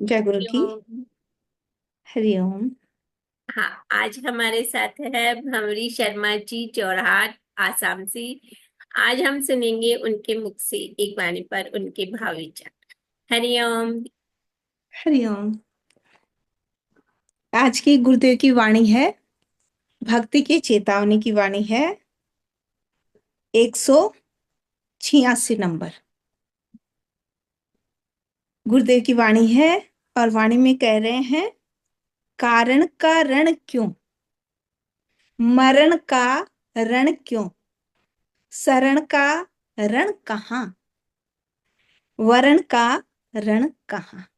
जय गुरु की। हरिओम। हरिओम। हाँ, आज हमारे साथ है भंवरी शर्मा जी जोरहाट, आसाम से। आज हम सुनेंगे उनके मुख से एक वाणी पर उनके भाव विचार। हरिओम। हरिओम। आज की गुरुदेव की वाणी है, भक्ति की चेतावनी की वाणी है। 186 नंबर गुरुदेव की वाणी है। और वाणी में कह रहे हैं, कारण का रण क्यों, मरण का रण क्यों, शरण का रण कहाँ, वरण का रण कहाँ।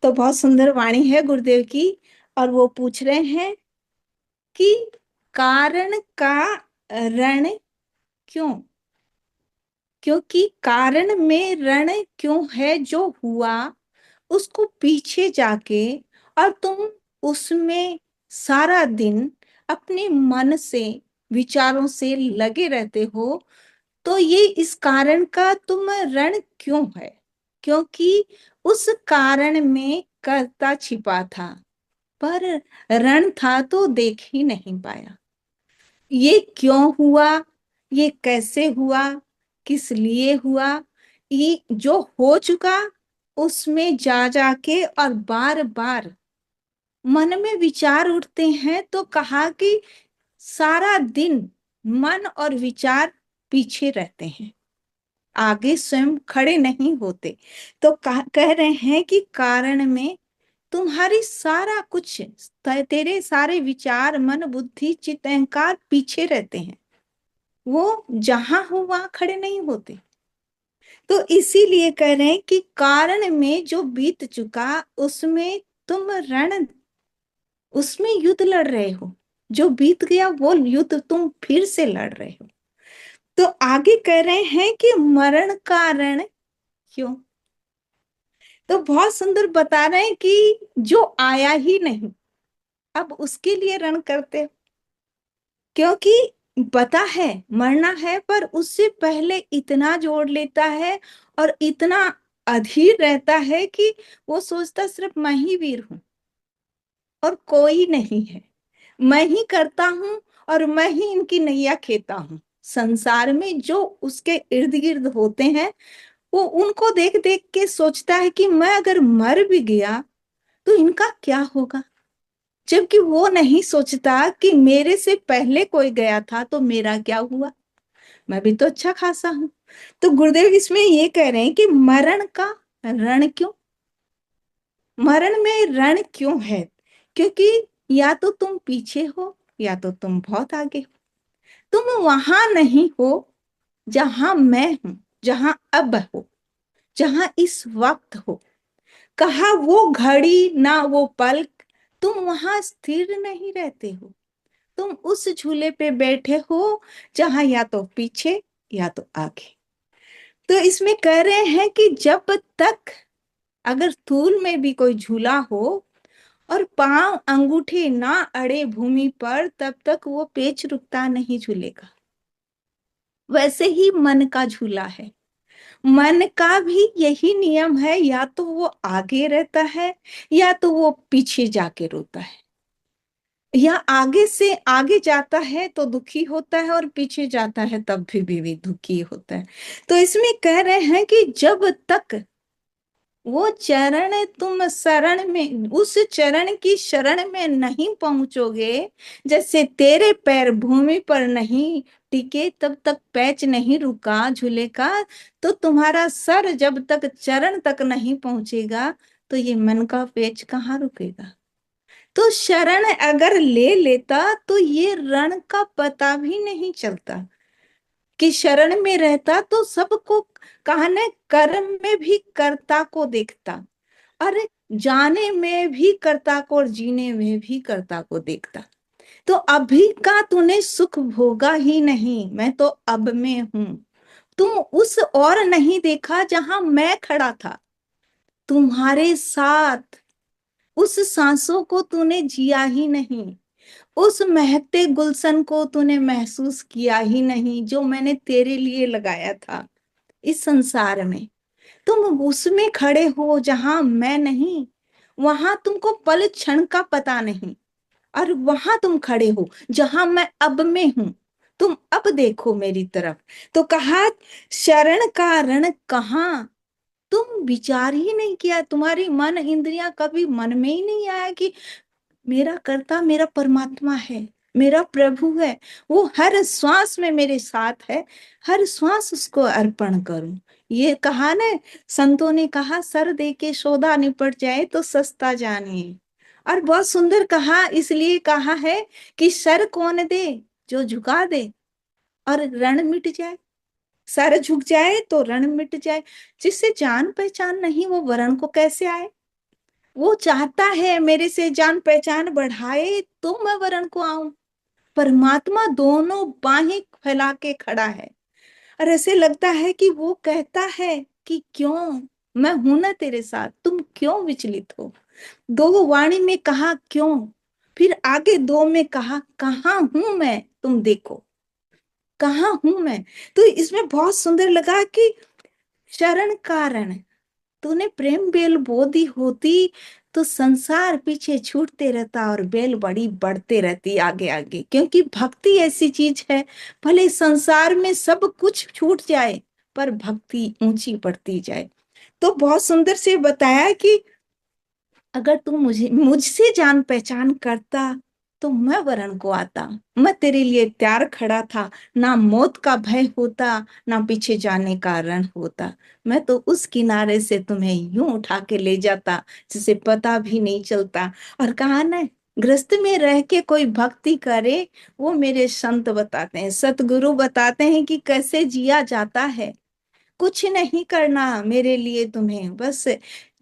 तो बहुत सुंदर वाणी है गुरुदेव की। और वो पूछ रहे हैं कि कारण का रण क्यों, क्योंकि कारण में रण क्यों है जो हुआ, उसको पीछे जाके और तुम उसमें सारा दिन अपने मन से विचारों से लगे रहते हो। तो ये इस कारण का तुम रण क्यों है, क्योंकि उस कारण में कर्ता छिपा था, पर रण था तो देख ही नहीं पाया। ये क्यों हुआ, ये कैसे हुआ, किस लिए हुआ, ये जो हो चुका उसमें जा जाके और बार बार मन में विचार उठते हैं। तो कहा कि सारा दिन मन और विचार पीछे रहते हैं, आगे स्वयं खड़े नहीं होते। तो कह रहे हैं कि कारण में तुम्हारी सारा कुछ, तेरे सारे विचार मन बुद्धि चित्त अहंकार पीछे रहते हैं, वो जहां हो वहां खड़े नहीं होते। तो इसीलिए कह रहे हैं कि कारण में जो बीत चुका उसमें तुम रण, उसमें युद्ध लड़ रहे हो। जो बीत गया वो युद्ध तुम फिर से लड़ रहे हो। तो आगे कह रहे हैं कि मरण का रण क्यों। तो बहुत सुंदर बता रहे हैं कि जो आया ही नहीं, अब उसके लिए रण करते हो। क्योंकि पता है मरना है, पर उससे पहले इतना जोड़ लेता है और इतना अधीर रहता है कि वो सोचता सिर्फ मैं ही वीर हूं और कोई नहीं है। मैं ही करता हूं और मैं ही इनकी नैया खेता हूं। संसार में जो उसके इर्द गिर्द होते हैं, वो उनको देख देख के सोचता है कि मैं अगर मर भी गया तो इनका क्या होगा। जबकि वो नहीं सोचता कि मेरे से पहले कोई गया था तो मेरा क्या हुआ, मैं भी तो अच्छा खासा हूं। तो गुरुदेव इसमें ये कह रहे हैं कि मरण का रण क्यों, मरण में रण क्यों है, क्योंकि या तो तुम पीछे हो या तो तुम बहुत आगे हो। तुम वहां नहीं हो जहां मैं हूं, जहां अब हो, जहां इस वक्त हो। कहा वो घड़ी ना वो पल, तुम वहां स्थिर नहीं रहते हो। तुम उस झूले पे बैठे हो जहां या तो पीछे या तो आगे। तो इसमें कह रहे हैं कि जब तक अगर स्थूल में भी कोई झूला हो और पांव अंगूठे ना अड़े भूमि पर, तब तक वो पेच रुकता नहीं झूलेगा। वैसे ही मन का झूला है। मन का भी यही नियम है, या तो वो आगे रहता है या तो वो पीछे जाके रोता है। या आगे से आगे जाता है तो दुखी होता है और पीछे जाता है तब भी दुखी होता है। तो इसमें कह रहे हैं कि जब तक वो चरण तुम शरण में, उस चरण की शरण में नहीं पहुंचोगे, जैसे तेरे पैर भूमि पर नहीं टिके तब तक पैच नहीं रुका झूले का, तो तुम्हारा सर जब तक चरण तक नहीं पहुंचेगा तो ये मन का पेच कहाँ रुकेगा। तो शरण अगर ले लेता तो ये रण का पता भी नहीं चलता। कि शरण में रहता तो सबको, कहा न, कर्म में भी कर्ता को देखता, अरे जाने में भी कर्ता को और जीने में भी कर्ता को देखता। तो अभी का तूने सुख भोगा ही नहीं, मैं तो अब में हूं। तुम उस और नहीं देखा जहां मैं खड़ा था तुम्हारे साथ, उस सांसों को तूने जिया ही नहीं, उस महकते गुलशन को तूने महसूस किया ही नहीं जो मैंने तेरे लिए लगाया था इस संसार में। तुम उसमें खड़े हो जहां मैं नहीं, वहां तुमको पल क्षण का पता नहीं, और वहां तुम खड़े हो जहां मैं अब में हूं, तुम अब देखो मेरी तरफ। तो कहा शरण का रण कहाँ, तुम विचार ही नहीं किया, तुम्हारी मन इंद्रियां कभी मन में ही नहीं आया कि मेरा कर्ता मेरा परमात्मा है, मेरा प्रभु है, वो हर श्वास में मेरे साथ है, हर श्वास उसको अर्पण करूं। ये कहा ना, संतों ने कहा सर दे के सौदा निपट जाए तो सस्ता जानिए। और बहुत सुंदर कहा, इसलिए कहा है कि सर कौन दे, जो झुका दे और रण मिट जाए। सर झुक जाए तो रण मिट जाए। जिससे जान पहचान नहीं वो वरण को कैसे आए। वो चाहता है मेरे से जान पहचान बढ़ाए तो मैं वरण को आऊं। परमात्मा दोनों बाहें फैला के खड़ा है, और ऐसे लगता है कि वो कहता है कि क्यों, मैं हूं ना तेरे साथ, तुम क्यों विचलित हो। दो वाणी में कहा क्यों, फिर आगे दो में कहा कहाँ हूं मैं, तुम देखो कहाँ हूं मैं। तो इसमें बहुत सुंदर लगा कि शरण कारण, तूने प्रेम बेल बो दी होती तो संसार पीछे छूटते रहता और बेल बड़ी बढ़ते रहती आगे आगे। क्योंकि भक्ति ऐसी चीज है, भले संसार में सब कुछ छूट जाए पर भक्ति ऊंची बढ़ती जाए। तो बहुत सुंदर से बताया कि अगर तू मुझसे जान पहचान करता तो मैं वरण को आता, मैं तेरे लिए तैयार खड़ा था। ना मौत का भय होता, ना पीछे जाने का रण होता। मैं तो उस किनारे से तुम्हें यूं उठा के ले जाता जिसे पता भी नहीं चलता। और कहा ना, ग्रस्त में रह के कोई भक्ति करे, वो मेरे संत बताते हैं, सतगुरु बताते हैं कि कैसे जिया जाता है। कुछ नहीं करना मेरे लिए तुम्हें, बस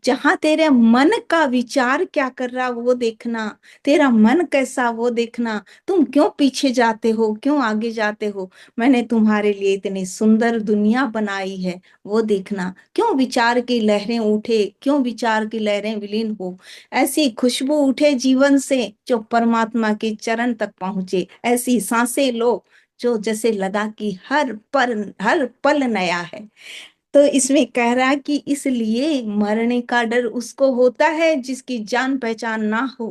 जहां तेरे मन का विचार क्या कर रहा वो देखना, तेरा मन कैसा वो देखना। तुम क्यों पीछे जाते हो, क्यों आगे जाते हो। मैंने तुम्हारे लिए इतनी सुंदर दुनिया बनाई है, वो देखना। क्यों विचार की लहरें उठे, क्यों विचार की लहरें विलीन हो। ऐसी खुशबू उठे जीवन से जो परमात्मा के चरण तक पहुंचे। ऐसी सांसें लो जो जैसे लगा कि हर पल नया है। तो इसमें कह रहा है कि इसलिए मरने का डर उसको होता है जिसकी जान पहचान ना हो,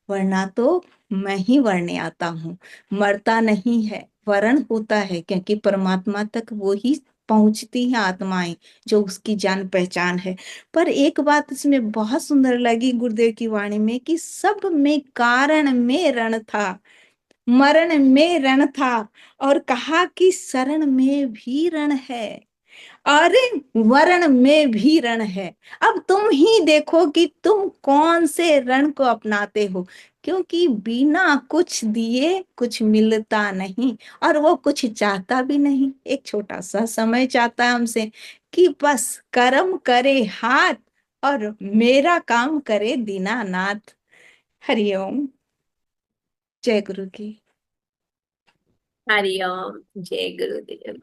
वरना तो मैं ही वरने आता हूँ। मरता नहीं है, वरण होता है, क्योंकि परमात्मा तक वो ही पहुंचती है आत्माएं जो उसकी जान पहचान है। पर एक बात इसमें बहुत सुंदर लगी गुरुदेव की वाणी में कि सब में कारण में रण था, मरण में रण था, और कहा कि शरण में भी रण है, अरे वरण में भी रण है। अब तुम ही देखो कि तुम कौन से रण को अपनाते हो। क्योंकि बिना कुछ दिए कुछ मिलता नहीं, और वो कुछ चाहता भी नहीं। एक छोटा सा समय चाहता है हमसे कि बस कर्म करे हाथ और मेरा काम करे दीनानाथ। हरिओम। जय गुरु की। हरिओम। जय गुरुदेव।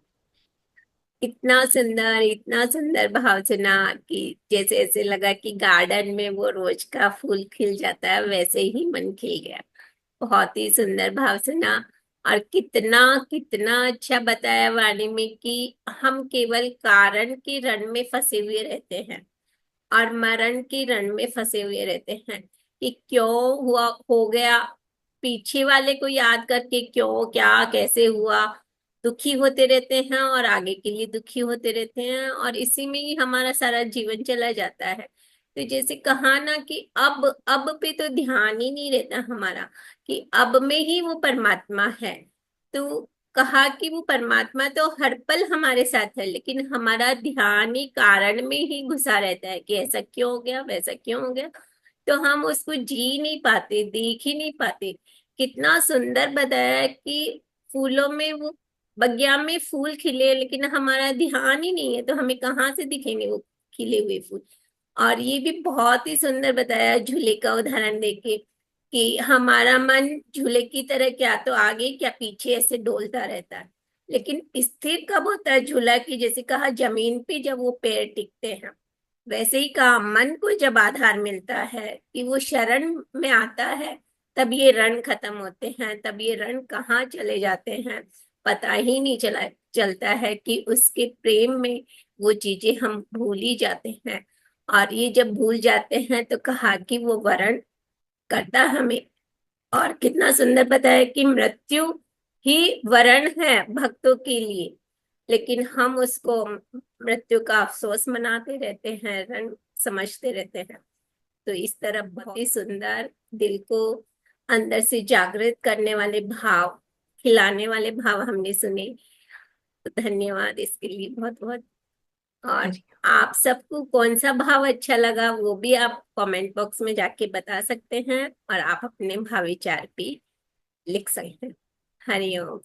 इतना सुंदर भाव सुना कि जैसे ऐसे लगा कि गार्डन में वो रोज का फूल खिल जाता है, वैसे ही मन खिल गया। बहुत ही सुंदर भाव सुना। और कितना कितना अच्छा बताया वाणी में कि हम केवल कारण के रण में फंसे हुए रहते हैं और मरण के रण में फंसे हुए रहते हैं कि क्यों हुआ, हो गया। पीछे वाले को याद करके क्यों, क्या, कैसे हुआ, दुखी होते रहते हैं और आगे के लिए दुखी होते रहते हैं, और इसी में ही हमारा सारा जीवन चला जाता है। तो जैसे कहा ना कि अब पे तो ध्यान ही नहीं रहता हमारा कि अब में ही वो परमात्मा है। तो कहा कि वो परमात्मा तो हर पल हमारे साथ है, लेकिन हमारा ध्यान ही कारण में ही घुसा रहता है कि ऐसा क्यों हो गया, वैसा क्यों हो गया। तो हम उसको जी नहीं पाते, देख ही नहीं पाते। कितना सुंदर बताया है कि फूलों में वो बगिया में फूल खिले, लेकिन हमारा ध्यान ही नहीं है, तो हमें कहाँ से दिखेंगे वो खिले हुए फूल। और ये भी बहुत ही सुंदर बताया झूले का उदाहरण देके कि हमारा मन झूले की तरह क्या तो आगे क्या पीछे ऐसे डोलता रहता है, लेकिन स्थिर कब होता है झूला की, जैसे कहा जमीन पे जब वो पैर टिकते हैं, वैसे ही कहा मन को जब आधार मिलता है कि वो शरण में आता है, तब ये रण खत्म होते हैं, तब ये रण कहाँ चले जाते हैं पता ही नहीं चलता है कि उसके प्रेम में वो चीजें हम भूल ही जाते हैं। और ये जब भूल जाते हैं तो कहा कि वो वरण करता हमें। और कितना सुंदर बताया कि मृत्यु ही वरण है भक्तों के लिए, लेकिन हम उसको मृत्यु का अफसोस मनाते रहते हैं, रण समझते रहते हैं। तो इस तरह बहुत ही सुंदर, दिल को अंदर से जागृत करने वाले भाव, खिलाने वाले भाव हमने सुने। तो धन्यवाद इसके लिए बहुत बहुत। और हरि आप सबको कौन सा भाव अच्छा लगा वो भी आप कमेंट बॉक्स में जाके बता सकते हैं, और आप अपने भाव विचार भी लिख सकते हैं। हरिओम।